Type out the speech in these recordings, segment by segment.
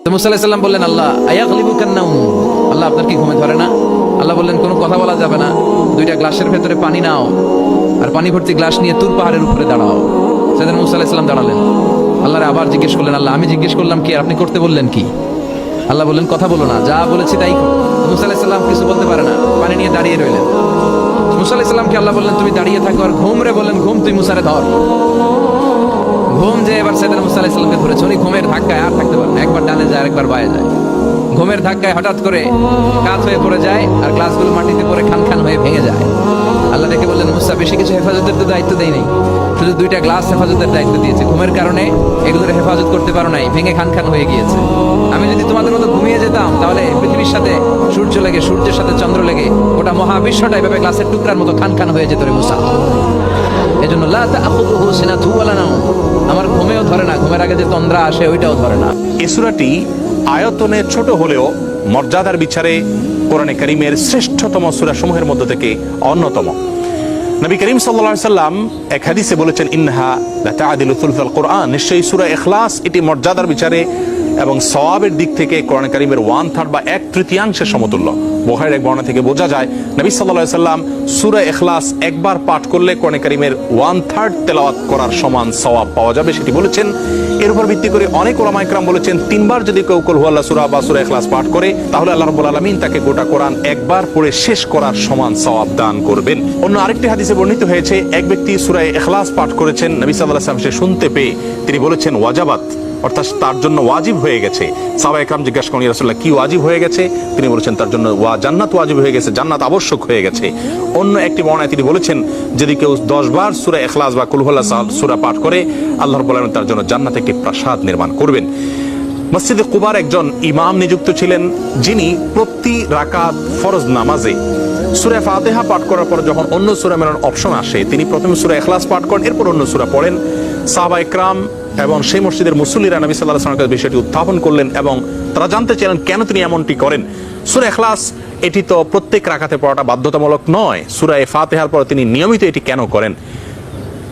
তো মুসা আলাইহিস সালাম বললেন, আল্লাহ আয়াগলিবুকান নাউম, আল্লাহ আপনার কি ঘুমে ধরে না? আল্লাহ বললেন, কোনো কথা বলা যাবে না, দুইটা গ্লাসের ভেতরে পানি নাও আর পানি ভর্তি গ্লাস নিয়ে তুর পাহাড়ের উপরে দাঁড়াও। সেদিন মুসা আলাইহিস সালাম দাঁড়ালেন, আল্লাহরে আবার জিজ্ঞেস করলেন, আল্লাহ আমি জিজ্ঞেস করলাম কি আর আপনি করতে বললেন কি? আল্লাহ বললেন, কথা বলো না, যা বলেছি তাই করো। মুসা আলাইহিস সালাম কিছু বলতে পারে না, পানি নিয়ে দাঁড়িয়ে রইলেন। মুসা আলাইহিস সালামকে আল্লাহ বললেন, তুমি দাঁড়িয়ে থাকো আর ঘুম রে, বললেন ঘুম তুই মুসারে ধর। ঘুম যে এবার সেদিন মুসা আলাইহিস সালামকে ধরেছে, উনি ঘুমের ধাক্কায় আর থাকতে পারেন না, একবার ডানে যায় আরেকবার বায়ে যায়। ঘুমের ধাক্কায় হঠাৎ করে কাত হয়ে পড়ে যায় আর গ্লাসগুলো মাটিতে পড়ে খান খান হয়ে ভেঙে যায়। আল্লাহ দেখে বললেন, মুসা বেশি কিছু হেফাজতের তো দায়িত্ব দেই নাই, শুধু দুইটা গ্লাস হেফাজতের দায়িত্ব দিয়েছে, ঘুমের কারণে এগুলোর হেফাজত করতে পারো নাই, ভেঙে খান খান হয়ে গিয়েছে। আমি যদি তোমাদের মতো ঘুমিয়ে যেতাম তাহলে পৃথিবীর সাথে সূর্য লেগে, সূর্যের সাথে চন্দ্র লেগে গোটা মহাবিশ্বটা এভাবে গ্লাসের টুকরার মতো খান খান হয়ে যেত রে মুসা। এজন্য লা তাখুযুহু সিনাতুন ওয়ালা নাওম, আমার ঘুমেও ধরে না, ঘুমের আগে যে তন্দ্রা আসে ওইটাও ধরে না। এই সূরাটি আয়তনে ছোট হলেও মর্যাদার বিচারে কোরআনে কারীমের শ্রেষ্ঠতম সূরাসমূহের মধ্য থেকে অন্যতম। নবী করিম সাল্লাল্লাহু আলাইহি সাল্লাম এক হাদিসে বলেছেন, ইন্নাহা লাতা'দিলু সুলুসাল কুরআন, নিশ্চয়ই সূরা ইখলাস এটি মর্যাদার বিচারে এবং সওয়াবের দিক থেকে কোরআন কারীমের 1/3 বা 1/3 সমতুল্য। বুখারীর এক বর্ণনা থেকে বোঝা যায় নবী সাল্লাল্লাহু আলাইহি সাল্লাম সূরা ইখলাস একবার পাঠ করলে কোরআন কারীমের 1/3 তেলাওয়াত করার সমান সওয়াব পাওয়া যাবে, সেটি বলেছেন। এর উপর ভিত্তি করে অনেক উলামা ইকরাম বলেছেন, 3 বার যদি কেউ কুল হুয়াল্লাহ সূরা বা সূরা ইখলাস পাঠ করে তাহলে আল্লাহ রাব্বুল আলামিন তাকে গোটা কোরআন একবার পড়ে শেষ করার সমান সওয়াব দান করবেন। অন্য আরেকটি হাদিসে বর্ণিত হয়েছে, এক ব্যক্তি সূরা ইখলাস পাঠ করেছেন, নবী সাল্লাল্লাহু আলাইহি ওয়াসাল্লাম সে শুনতে পেয়ে তিনি বলেছেন ওয়াজাবাত, অর্থাৎ তার জন্য ওয়াজিব হয়ে গেছে। সাহাবা একরাম জিজ্ঞাসা করেন, ইয়া রাসূলুল্লাহ কি ওয়াজিব হয়ে গেছে? তিনি বলেছেন তার জন্য জান্নাত ওয়াজিব হয়ে গেছে, জান্নাত আবশ্যক হয়ে গেছে। অন্য একটি বর্ণনায় তিনি বলেছেন, যদি কেউ 10 বার সূরা ইখলাস বা কুল হুয়াল্লাহ সূরা পাঠ করে আল্লাহ রাব্বুল আলামিন তার জন্য জান্নাতে একটি প্রাসাদ নির্মাণ করবেন। মসজিদে কুবার একজন ইমাম নিযুক্ত ছিলেন, যিনি প্রতি রাকাত ফরজ নামাজে সূরা ফাতিহা পাঠ করার পর যখন অন্য সূরা মেলানোর অপশন আসে তিনি প্রথমে সূরা ইখলাস পাঠ করেন, এরপর অন্য সূরা পড়েন। সাহাবা ইকরাম এবং সেই মসজিদের মুসল্লিরা নবী সাল্লাল্লাহু আলাইহি ওয়াসাল্লামের কাছে বিষয়টি উত্থাপন করলেন এবং তারা জানতে চাইলেন কেন তিনি এমনটি করেন। সূরা ইখলাস এটি তো প্রত্যেক রাকাতে পড়াটা বাধ্যতামূলক নয়, সূরা ফাতিহার পর তিনি নিয়মিত এটি কেন করেন?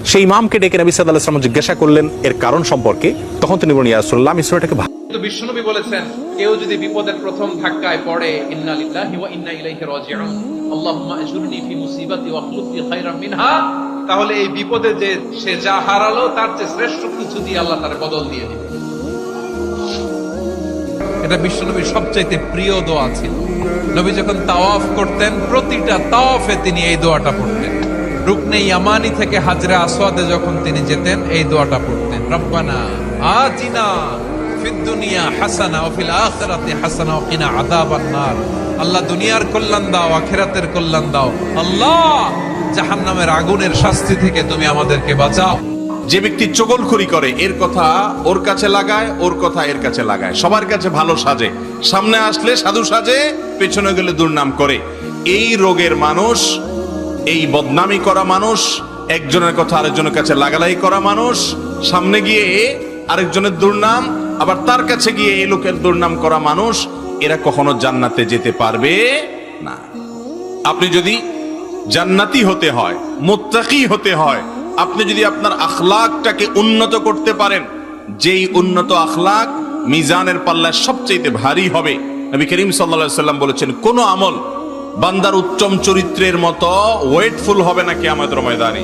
সেই ইমামকে ডেকে নবী সাল্লাল্লাহু আলাইহি ওয়াসাল্লাম জিজ্ঞাসা করলেন এর কারণ সম্পর্কে। তখন তিনি বলেন, ইয়া রাসূলুল্লাহ আমি সূরাটাকে কিন্তু বিশ্বনবী বলেছেন, কেউ যদি বিপদের প্রথম ধাক্কায় পড়ে ইন্না লিল্লাহি ওয়া ইন্না ইলাইহি রাজিউন, আল্লাহুম্মা আজুরনি ফি মুসিবাতি ওয়া আখলুফ লি খায়রাম মিনহা, তাহলে এই বিপদে যে সে যা হারালো তার চেয়ে শ্রেষ্ঠ কিছু দিয়ে আল্লাহ তার বদল দিয়ে দিবে। এটা বিশ্বনবীর সবচাইতে প্রিয় দোয়া ছিল। নবী যখন তাওয়াফ করতেন প্রতিটা তাওয়াফে তিনি এই দোয়াটা পড়তেন। রুকনে ইয়ামানি থেকে হাজরে আসওয়াদে যখন তিনি যেতেন এই দোয়াটা পড়তেন, রব্বানা আতিনা ফিদ দুনিয়া হাসানা ওয়া ফিল আখিরাতি হাসানা ওয়া কিনা আযাবান নার, আল্লাহ দুনিয়ার কল্যাণ দাও, আখিরাতের কল্যাণ দাও, আল্লাহ জাহান্নামের আগুনের শাস্তি থেকে তুমি আমাদেরকে বাঁচাও। যে ব্যক্তি চগলখড়ি করে এর কথা ওর কাছে লাগায়, ওর কথা এর কাছে লাগায়, সবার কাছে ভালো সাজে, সামনে আসলে সাধু সাজে, পেছনে গেলে দুর্নাম করে, এই রোগের মানুষ, এই বদনামি করা মানুষ, একজনের কথা আরেকজনের কাছে লাগালাই করা মানুষ, সামনে গিয়ে আরেকজনের দুর্নাম আবার তার কাছে গিয়ে এই লোকের দুর্নাম করা মানুষ, এরা কখনো জান্নাতে যেতে পারবে না। আপনি যদি জান্নাতি হতে হয়, মুত্তাকি হতে হয়, আপনি যদি আপনার আখলাকটাকে উন্নত করতে পারেন, যেই উন্নত আখলাক মিজানের পাল্লায় সবচেয়ে ভারী হবে। নবী করিম সাল্লাল্লাহু আলাইহি সাল্লাম বলেছেন, কোন আমল বান্দার উত্তম চরিত্রের মতো ওয়েটফুল হবে না কিয়ামতের ময়দানে।